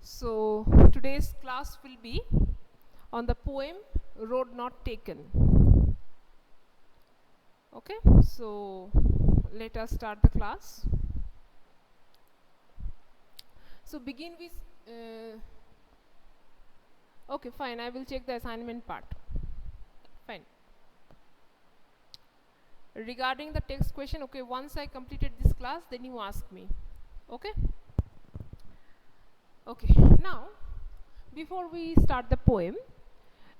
So today's class will be on the poem Road Not Taken. Okay, so let us start the class. So begin with okay, fine, I will check the assignment part. Fine. Regarding the text question, okay, once I completed this class, then you ask me. Okay? Okay, now before we start the poem,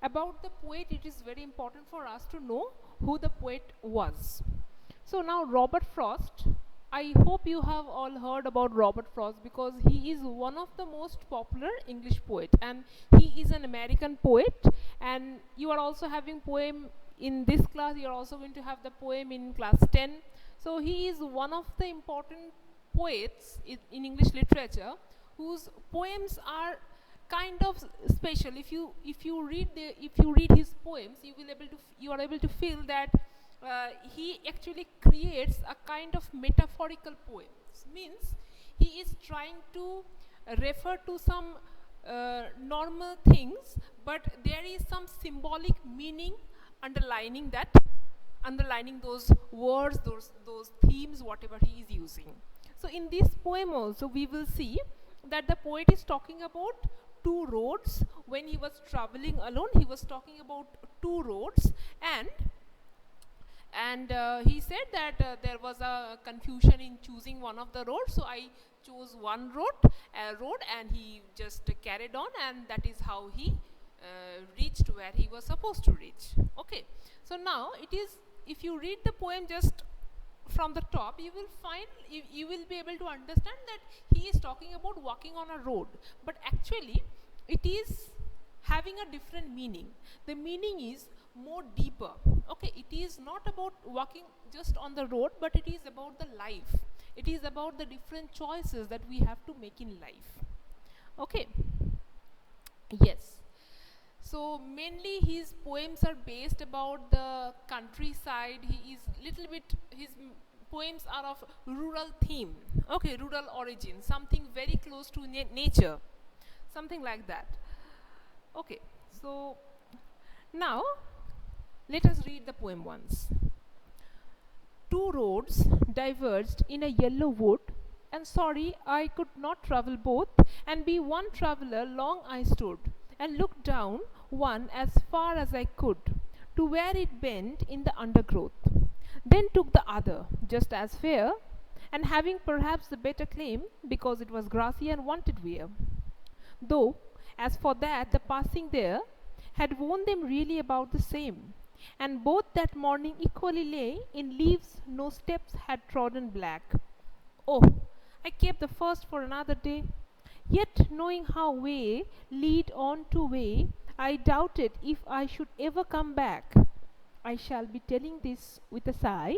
about the poet, it is very important for us to know who the poet was. So now Robert Frost, I hope you have all heard about Robert Frost because he is one of the most popular English poet, and he is an American poet, and you are also having poem in this class. You are also going to have the poem in class 10. So he is one of the important poets in English literature whose poems are kind of special. If you read his poems, you are able to feel that he actually creates a kind of metaphorical poems. Means he is trying to refer to some normal things, but there is some symbolic meaning underlining that, underlining those words, those themes, whatever he is using. So in this poem also we will see that the poet is talking about two roads. When he was traveling alone, he was talking about two roads, and he said that there was a confusion in choosing one of the roads, so I chose one road, and he just carried on, and that is how he reached where he was supposed to reach. Okay, so now it is, if you read the poem just from the top, you will find, you will be able to understand that he is talking about walking on a road, but actually it is having a different meaning. The meaning is more deeper. Okay, it is not about walking just on the road, but it is about the life. It is about the different choices that we have to make in life. Okay, yes. So mainly his poems are based about the countryside. He is little bit, his poems are of rural theme. Okay, rural origin, something very close to nature, something like that. Okay, so now let us read the poem once. Two roads diverged in a yellow wood, and sorry I could not travel both, and be one traveller long I stood, and looked down one as far as I could, to where it bent in the undergrowth. Then took the other, just as fair, and having perhaps the better claim, because it was grassy and wanted wear. Though, as for that, the passing there had worn them really about the same, and both that morning equally lay in leaves no steps had trodden black. Oh, I kept the first for another day. Yet, knowing how way lead on to way, I doubted if I should ever come back. I shall be telling this with a sigh.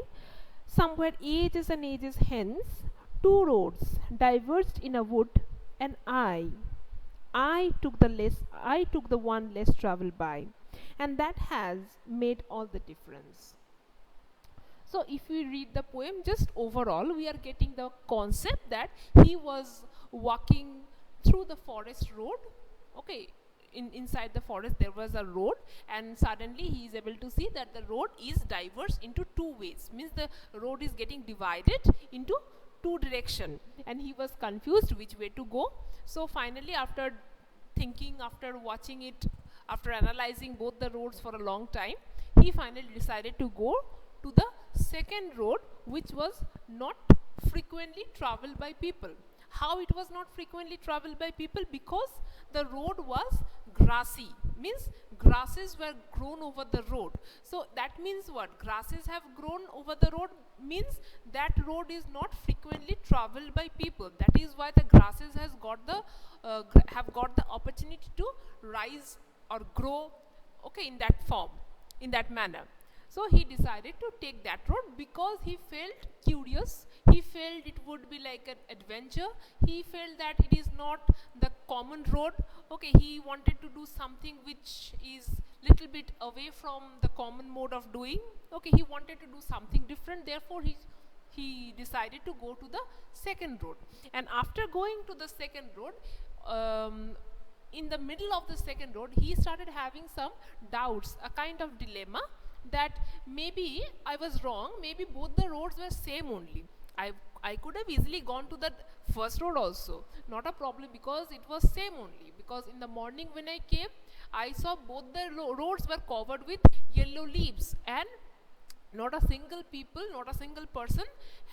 Somewhere ages and ages hence, two roads diverged in a wood, and I took the one less traveled by, and that has made all the difference. So if we read the poem just overall, we are getting the concept that he was walking through the forest road. Okay, inside the forest there was a road, and suddenly he is able to see that the road is diverged into two ways. Means the road is getting divided into two direction, and he was confused which way to go. So finally, after thinking, after watching it, after analyzing both the roads for a long time, he finally decided to go to the second road, which was not frequently traveled by people. How it was not frequently traveled by people? Because the road was grassy, means grasses were grown over the road. So that means what? Grasses have grown over the road, means that road is not frequently traveled by people. That is why the grasses has got the have got the opportunity to rise or grow, okay, in that form, in that manner. So he decided to take that road because he felt curious. He felt it would be like an adventure. He felt that it is not the common road. Okay, he wanted to do something which is little bit away from the common mode of doing. Okay, he wanted to do something different. Therefore, he decided to go to the second road. And after going to the second road, in the middle of the second road, he started having some doubts, a kind of dilemma that maybe I was wrong, maybe both the roads were same only. I could have easily gone to that first road also, not a problem, because it was same only. Because in the morning when I came, I saw both the roads were covered with yellow leaves, and not a single people, not a single person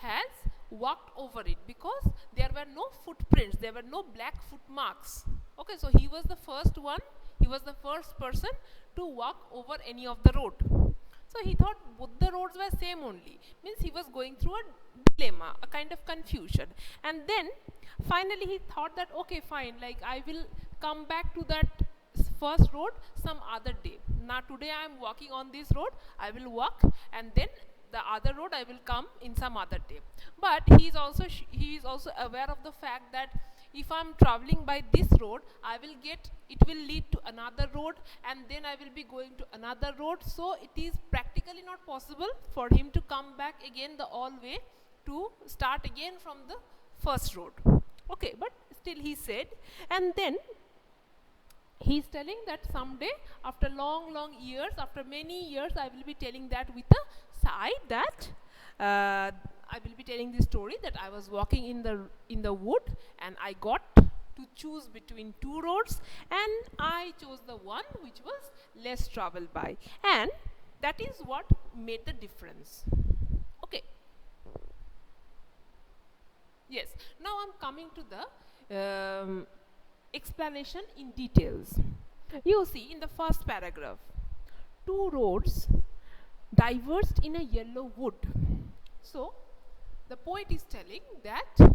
has walked over it, because there were no footprints, there were no black foot marks. Okay, so he was the first one, he was the first person to walk over any of the road. So he thought both the roads were same only, means he was going through a dilemma, a kind of confusion. And then finally he thought that okay, fine, like I will come back to that first road some other day. Now today I am walking on this road, I will walk, and then the other road I will come in some other day. But he is also aware of the fact that if I am traveling by this road, it will lead to another road, and then I will be going to another road. So it is practically not possible for him to come back again the all way to start again from the first road. Okay, but still he said, and then he's telling that someday, after long years, after many years, I will be telling that with a side that I will be telling this story that I was walking in the wood, and I got to choose between two roads, and I chose the one which was less traveled by, and that is what made the difference. Okay. Yes. Now I'm coming to the explanation in details. You see, in the first paragraph, two roads diverged in a yellow wood. So the poet is telling that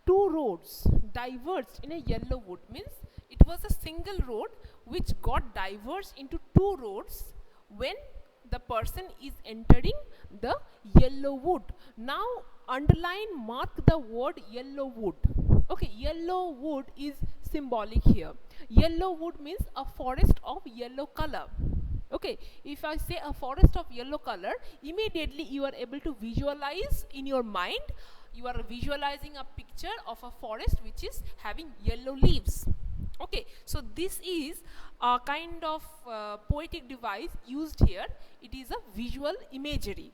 two roads diverged in a yellow wood, means it was a single road which got diverged into two roads when the person is entering the yellow wood. Now underline, mark the word yellow wood. Okay, yellow wood is symbolic here. Yellow wood means a forest of yellow color. Okay, if I say a forest of yellow color, immediately you are able to visualize in your mind, you are visualizing a picture of a forest which is having yellow leaves. Okay, so this is a kind of poetic device used here. It is a visual imagery.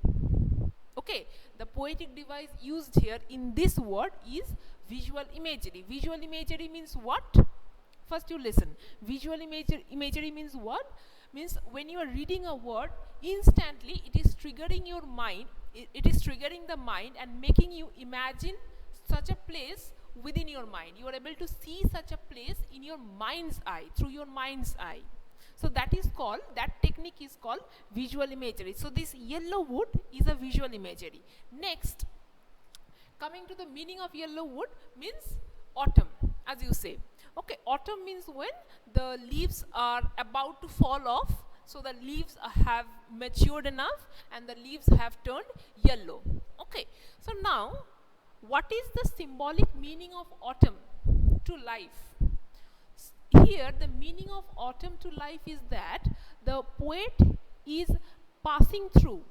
Okay, the poetic device used here in this word is visual imagery. Visual imagery means what? First you listen. Visual imagery means what? Means when you are reading a word, instantly it is triggering your mind, it is triggering the mind and making you imagine such a place within your mind. You are able to see such a place in your mind's eye, through your mind's eye. So that technique is called visual imagery. So this yellow wood is a visual imagery. Next, coming to the meaning of yellow wood, means autumn, as you say. Okay, autumn means when the leaves are about to fall off, so the leaves have matured enough and the leaves have turned yellow. Okay, so now what is the symbolic meaning of autumn to life? Here the meaning of autumn to life is that the poet is passing through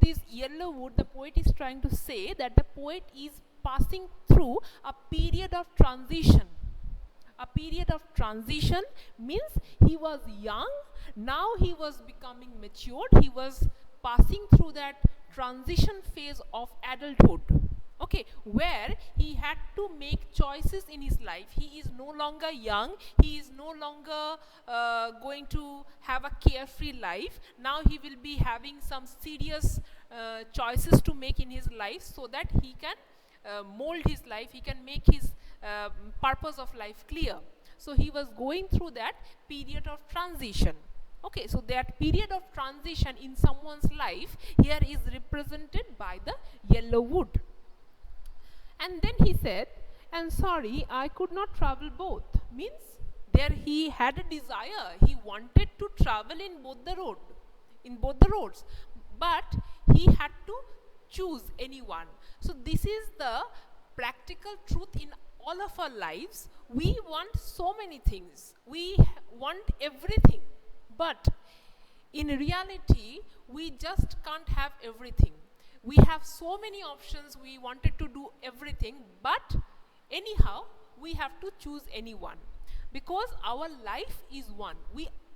this yellow wood. The poet is trying to say that the poet is passing through a period of transition. A period of transition means he was young, now he was becoming matured, he was passing through that transition phase of adulthood. Okay, where he had to make choices in his life. He is no longer young, he is no longer going to have a carefree life. Now he will be having some serious choices to make in his life, so that he can mold his life, he can make his purpose of life clear. So he was going through that period of transition. Okay, so that period of transition in someone's life here is represented by the yellow wood. And then he said, and sorry, I could not travel both. Means there he had a desire, he wanted to travel in both the roads, but he had to choose any one. So this is the practical truth in all of our lives. We want so many things, we want everything, but in reality we just can't have everything. We have so many options, we wanted to do everything, but anyhow we have to choose any one, because our life is one.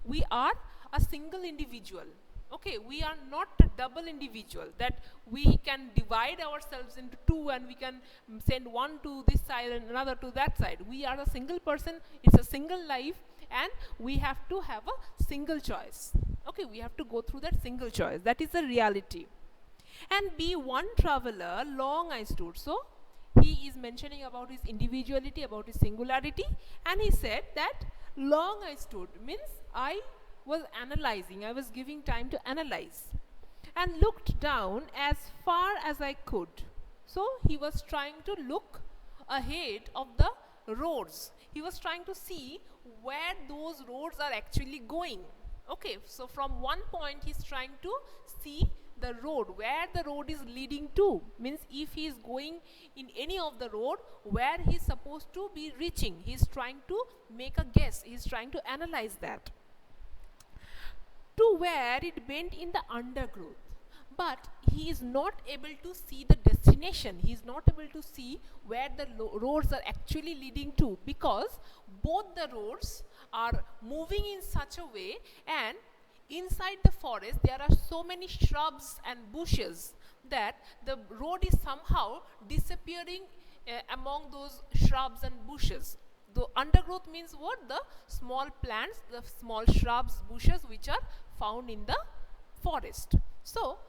We are a single individual. Okay, we are not a double individual that we can divide ourselves into two and we can send one to this side and another to that side. We are a single person, it's a single life, and we have to have a single choice. Okay, we have to go through that single choice. That is the reality. And be one traveler, long I stood. So he is mentioning about his individuality, about his singularity, and he said that long I stood means I was analyzing, I was giving time to analyze, and looked down as far as I could. So he was trying to look ahead of the roads. He was trying to see where those roads are actually going. Okay, so from one point he's trying to see the road, where the road is leading to, means if he is going in any of the road, where he's supposed to be reaching. He's trying to make a guess, he's trying to analyze that. To where it bent in the undergrowth, but he is not able to see the destination. He is not able to see where the roads are actually leading to, because both the roads are moving in such a way, and inside the forest there are so many shrubs and bushes that the road is somehow disappearing among those shrubs and bushes. The undergrowth means what? The small plants, the small shrubs, bushes which are found in the forest. So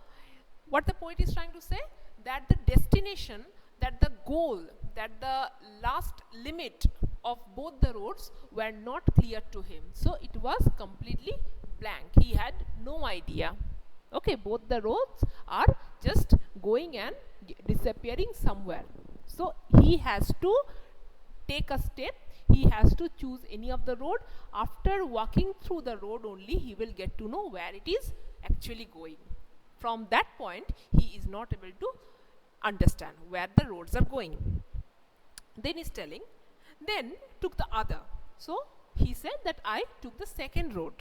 what the poet is trying to say, that the destination, that the goal, that the last limit of both the roads were not clear to him. So it was completely blank. He had no idea. Okay, both the roads are just going and disappearing somewhere. So he has to take a step. He has to choose any of the road. After walking through the road only, he will get to know where it is actually going. From that point, he is not able to understand where the roads are going. Then he's telling, then took the other. So he said that I took the second road,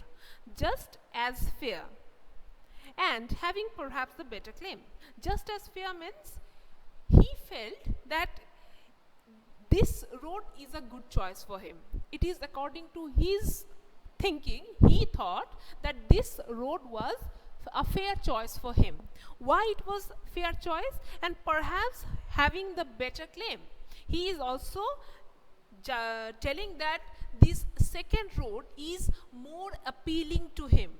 just as fair, and having perhaps the better claim. Just as fair means he felt that this road is a good choice for him. It is according to his thinking. He thought that this road was a fair choice for him. Why it was fair choice? And perhaps having the better claim. He is also telling that this second road is more appealing to him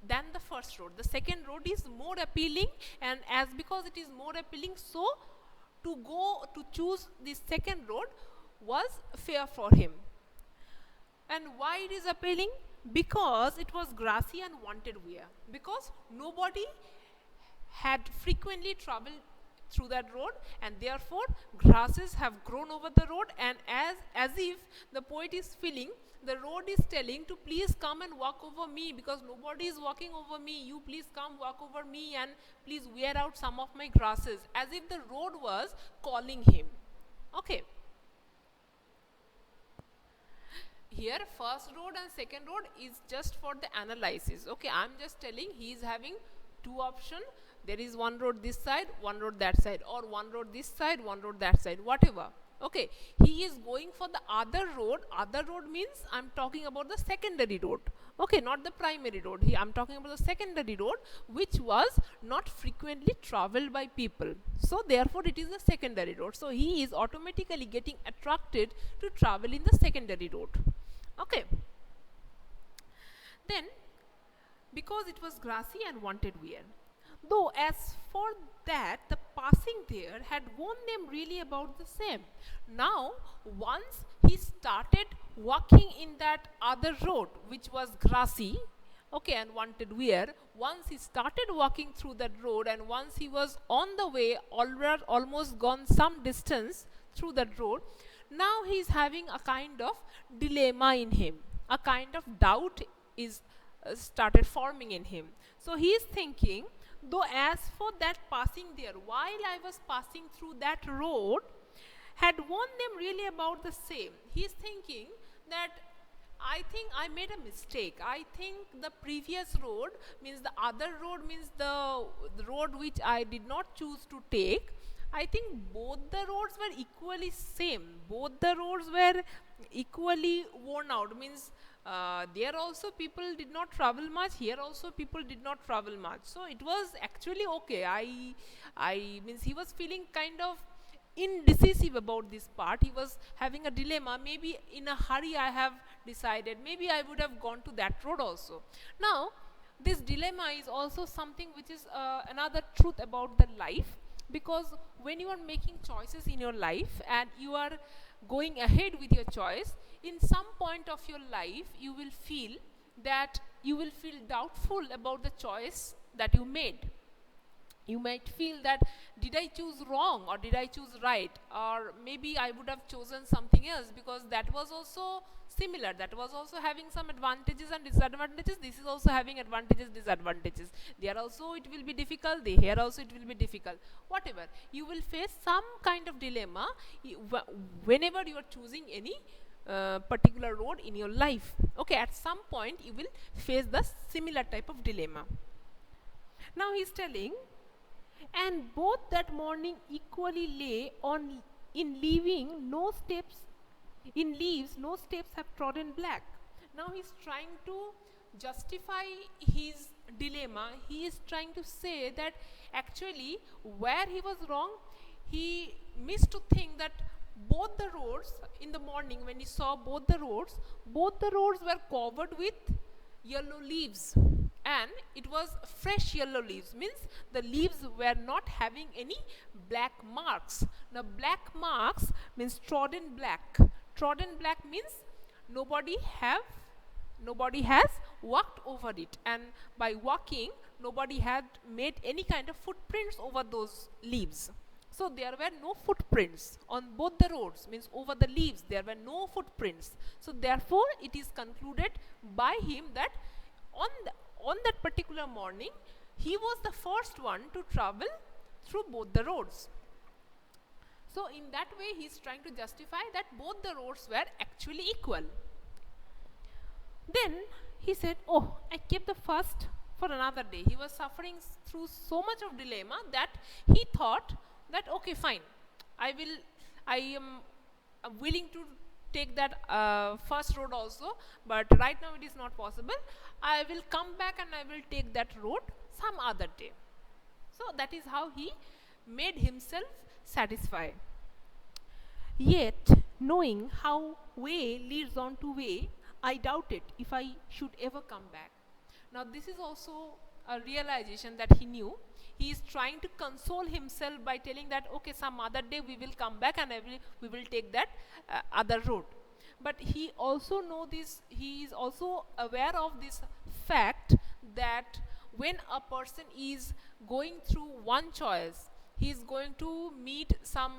than the first road. The second road is more appealing, and as because it is more appealing, so to choose this second road was fair for him. And why it is appealing? Because it was grassy and wanted wear. Because nobody had frequently traveled through that road, and therefore grasses have grown over the road, and as if the poet is feeling, the road is telling to please come and walk over me, because nobody is walking over me. You please come walk over me and please wear out some of my grasses, as if the road was calling him. Okay. Here first road and second road is just for the analysis. Okay, I'm just telling he is having two options. There is one road this side, one road that side, or one road this side, one road that side, whatever. Okay, he is going for the other road. Other road means I'm talking about the secondary road. Okay, not the primary road. Here I'm talking about the secondary road, which was not frequently traveled by people. So therefore it is the secondary road. So he is automatically getting attracted to travel in the secondary road. Okay. Then, because it was grassy and wanted wear, though as for that the passing there had warned them really about the same. Now once he started walking in that other road which was grassy, okay, and wanted wear, once he started walking through that road, and once he was on the way, almost gone some distance through that road, now he is having a kind of dilemma in him. A kind of doubt is started forming in him. So he is thinking, though as for that passing there, while I was passing through that road, had warned them really about the same. He is thinking that I think I made a mistake. I think the previous road means the other road means the road which I did not choose to take. I think both the roads were equally same. Both the roads were equally worn out. Means there also people did not travel much. Here also people did not travel much. So it was actually okay. I means he was feeling kind of indecisive about this part. He was having a dilemma. Maybe in a hurry I have decided. Maybe I would have gone to that road also. Now this dilemma is also something which is another truth about the life, because when you are making choices in your life and you are going ahead with your choice, in some point of your life you will feel that you will feel doubtful about the choice that you made. You might feel that, did I choose wrong or did I choose right, or maybe I would have chosen something else because that was also similar, that was also having some advantages and disadvantages, this is also having advantages, disadvantages, there also it will be difficult, here also it will be difficult. Whatever, you will face some kind of dilemma whenever you are choosing any particular road in your life. Okay, at some point you will face the similar type of dilemma. Now he is telling, and both that morning equally lay on in leaving no steps, in leaves no steps have trodden black. Now he is trying to justify his dilemma. He is trying to say that actually where he was wrong, he missed to think that both the roads in the morning, when he saw both the roads were covered with yellow leaves, and it was fresh yellow leaves, means the leaves were not having any black marks. Now black marks means trodden black. Trodden black means nobody has walked over it, and by walking nobody had made any kind of footprints over those leaves. So there were no footprints on both the roads, means over the leaves there were no footprints. So therefore it is concluded by him that on that particular morning he was the first one to travel through both the roads. So in that way he is trying to justify that both the roads were actually equal. Then he said, oh, I kept the first for another day. He was suffering through so much of dilemma that he thought that, okay, fine, I am willing to take that first road also, but right now it is not possible. I will come back and I will take that road some other day. So that is how he made himself satisfied. Yet, knowing how way leads on to way, I doubted if I should ever come back. Now this is also a realization that he knew. He is trying to console himself by telling that, okay, some other day we will come back and we will take that other road. But he also he is also aware of this fact that when a person is going through one choice, he is going to meet some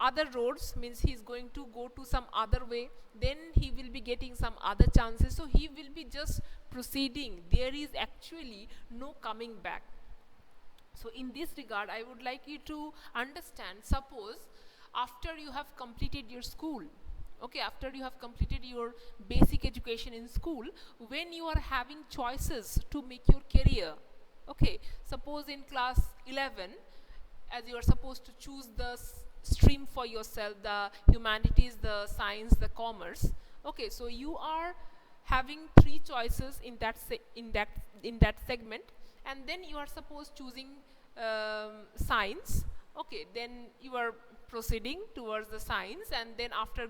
other roads, means he is going to go to some other way, then he will be getting some other chances, so he will be just proceeding. There is actually no coming back. So in this regard I would like you to understand, suppose after you have completed your school, okay, after you have completed your basic education in school, when you are having choices to make your career, okay, suppose in class 11, as you are supposed to choose the stream for yourself, the humanities, the science, the commerce, okay, so you are having three choices in that segment, and then you are supposed choosing science, okay, then you are proceeding towards the science, and then after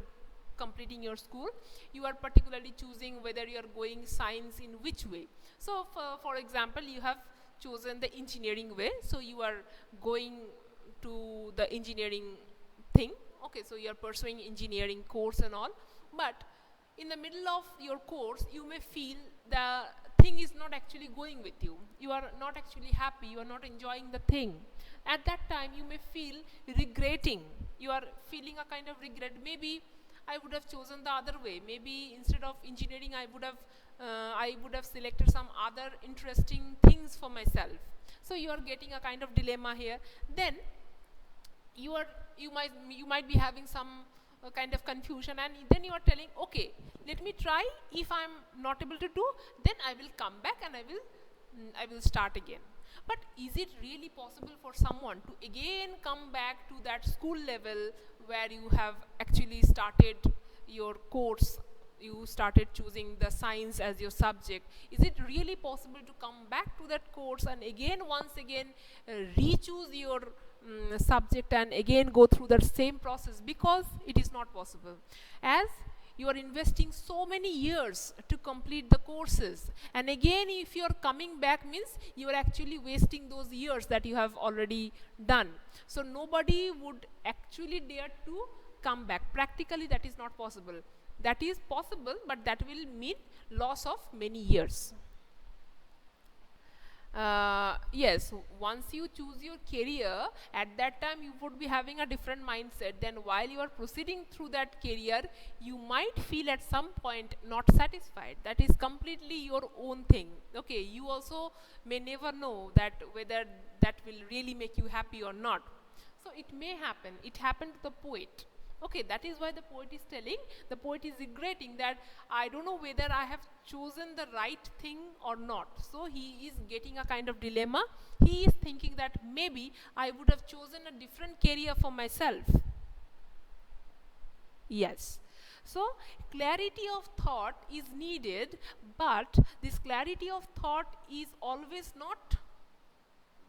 completing your school you are particularly choosing whether you are going science in which way. So for example, you have chosen the engineering way, so you are going to the engineering thing, okay, so you are pursuing engineering course and all, but in the middle of your course you may feel the thing is not actually going with you, you are not actually happy, you are not enjoying the thing. At that time you may feel regretting, you are feeling a kind of regret, maybe I would have chosen the other way, maybe instead of engineering I would have selected some other interesting things for myself. So you are getting a kind of dilemma here. Then you might be having some kind of confusion, and then you are telling, okay, let me try, if I am not able to do, then I will come back and I will start again. But is it really possible for someone to again come back to that school level where you have actually started your course, you started choosing the science as your subject? Is it really possible to come back to that course and again, once again, re-choose your subject and again go through that same process? Because it is not possible. As you are investing so many years to complete the courses, and again if you are coming back means you are actually wasting those years that you have already done. So nobody would actually dare to come back. Practically that is not possible. That is possible, but that will mean loss of many years. Yes, once you choose your career, at that time you would be having a different mindset. Then while you are proceeding through that career, you might feel at some point not satisfied. That is completely your own thing. Okay, you also may never know that whether that will really make you happy or not. So it may happen. It happened to the poet. Okay, that is why the poet is telling, the poet is regretting that I don't know whether I have chosen the right thing or not. So he is getting a kind of dilemma. He is thinking that maybe I would have chosen a different career for myself. Yes. So clarity of thought is needed, but this clarity of thought is always not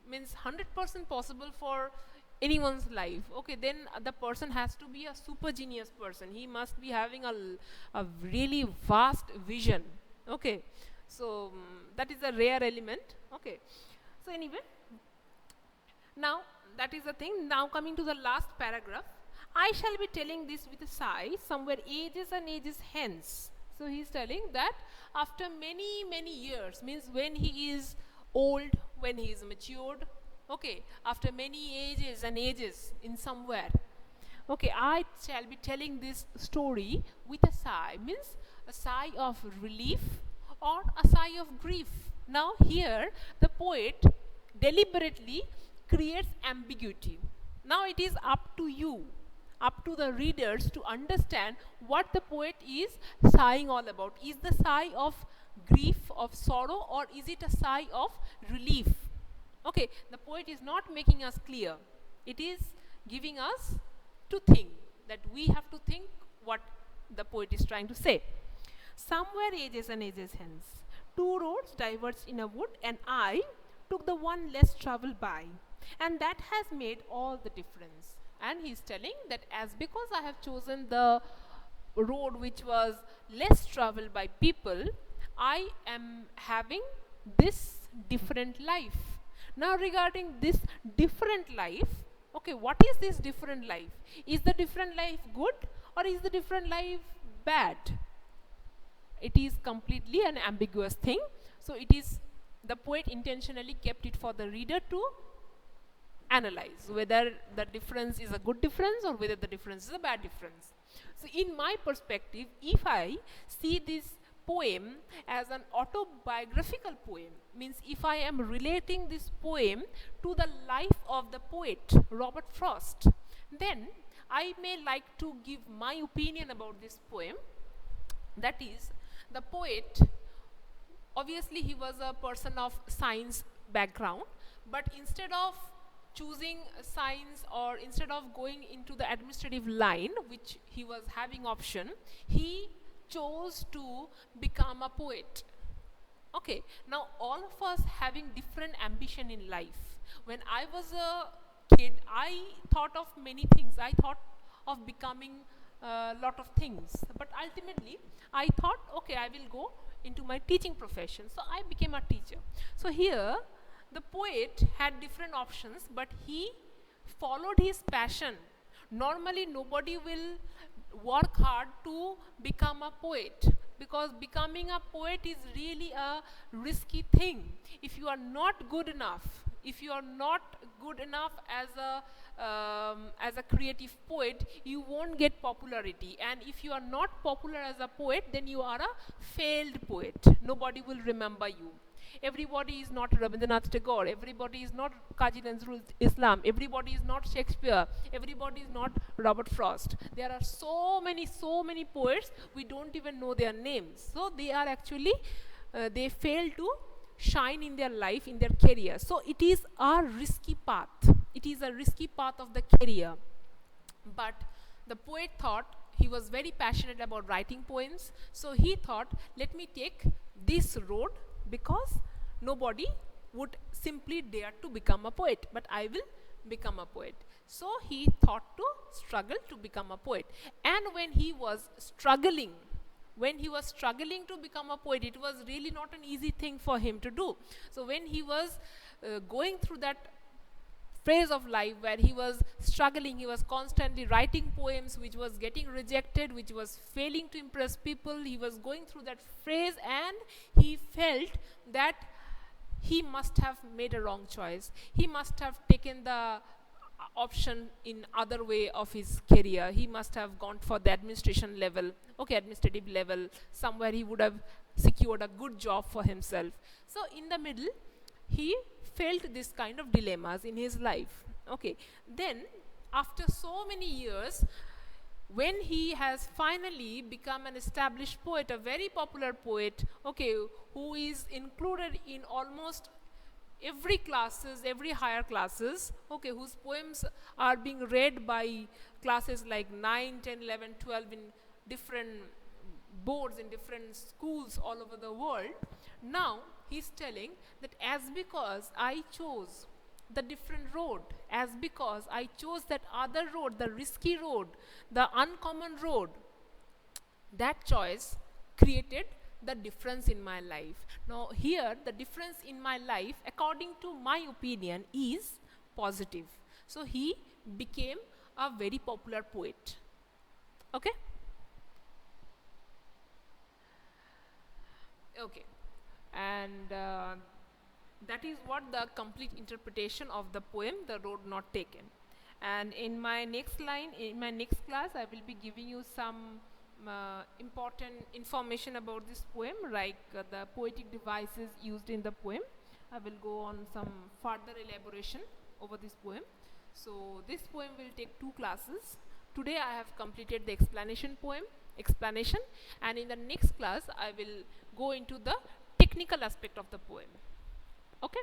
means 100% possible for anyone's life. Okay, then the person has to be a super genius person. He must be having a really vast vision. Okay, so that is a rare element. Okay, so anyway, now that is the thing. Now coming to the last paragraph, I shall be telling this with a sigh, somewhere ages and ages hence. So he is telling that after many years, means when he is old, when he is matured, okay, after many ages and ages in somewhere, okay, I shall be telling this story with a sigh, means a sigh of relief or a sigh of grief. Now here the poet deliberately creates ambiguity. Now it is up to you, up to the readers to understand what the poet is sighing all about. Is the sigh of grief, of sorrow, or is it a sigh of relief? Okay, the poet is not making us clear. It is giving us to think, that we have to think what the poet is trying to say. Somewhere ages and ages hence, two roads diverged in a wood, and I took the one less traveled by, and that has made all the difference. And he is telling that as because I have chosen the road which was less traveled by people, I am having this different life. Now regarding this different life, okay, what is this different life? Is the different life good or is the different life bad? It is completely an ambiguous thing. So it is, the poet intentionally kept it for the reader to analyze whether the difference is a good difference or whether the difference is a bad difference. So in my perspective, if I see this poem as an autobiographical poem, means if I am relating this poem to the life of the poet Robert Frost, then I may like to give my opinion about this poem. That is, the poet, obviously he was a person of science background, but instead of choosing science or instead of going into the administrative line, which he was having option, he chose to become a poet. Okay, now all of us having different ambition in life. When I was a kid, I thought of many things. I thought of becoming a lot of things, but ultimately I thought, okay, I will go into my teaching profession. So I became a teacher. So here the poet had different options, but he followed his passion. Normally nobody will work hard to become a poet, because becoming a poet is really a risky thing. If you are not good enough, if you are not good enough as a creative poet, you won't get popularity. And if you are not popular as a poet, then you are a failed poet. Nobody will remember you. Everybody is not Rabindranath Tagore. Everybody is not Kazi Nazrul Islam. Everybody is not Shakespeare. Everybody is not Robert Frost. There are so many poets, we don't even know their names. So they are actually, they fail to shine in their life, in their career. So it is a risky path. It is a risky path of the career. But the poet thought, he was very passionate about writing poems, so he thought, let me take this road, because nobody would simply dare to become a poet, but I will become a poet. So he thought to struggle to become a poet. And when he was struggling to become a poet, it was really not an easy thing for him to do. So when he was going through that phase of life where he was struggling, he was constantly writing poems which was getting rejected, which was failing to impress people, he was going through that phase, and he felt that he must have made a wrong choice. He must have taken the option in other way of his career. He must have gone for the administration level, okay, administrative level, somewhere he would have secured a good job for himself. So in the middle, he felt this kind of dilemmas in his life. Okay, then after so many years, when he has finally become an established poet, a very popular poet, okay, who is included in almost every classes, every higher classes, okay, whose poems are being read by classes like 9, 10, 11, 12 in different boards in different schools all over the world. Now he's telling that as because I chose the different road, as because I chose that other road, the risky road, the uncommon road, that choice created the difference in my life. Now here the difference in my life, according to my opinion, is positive. So he became a very popular poet. Okay. Okay, and that is what the complete interpretation of the poem, The Road Not Taken. And in my next class, I will be giving you some important information about this poem, like the poetic devices used in the poem. I will go on some further elaboration over this poem. So this poem will take 2 classes. Today I have completed the explanation, and in the next class I will go into the technical aspect of the poem. Okay.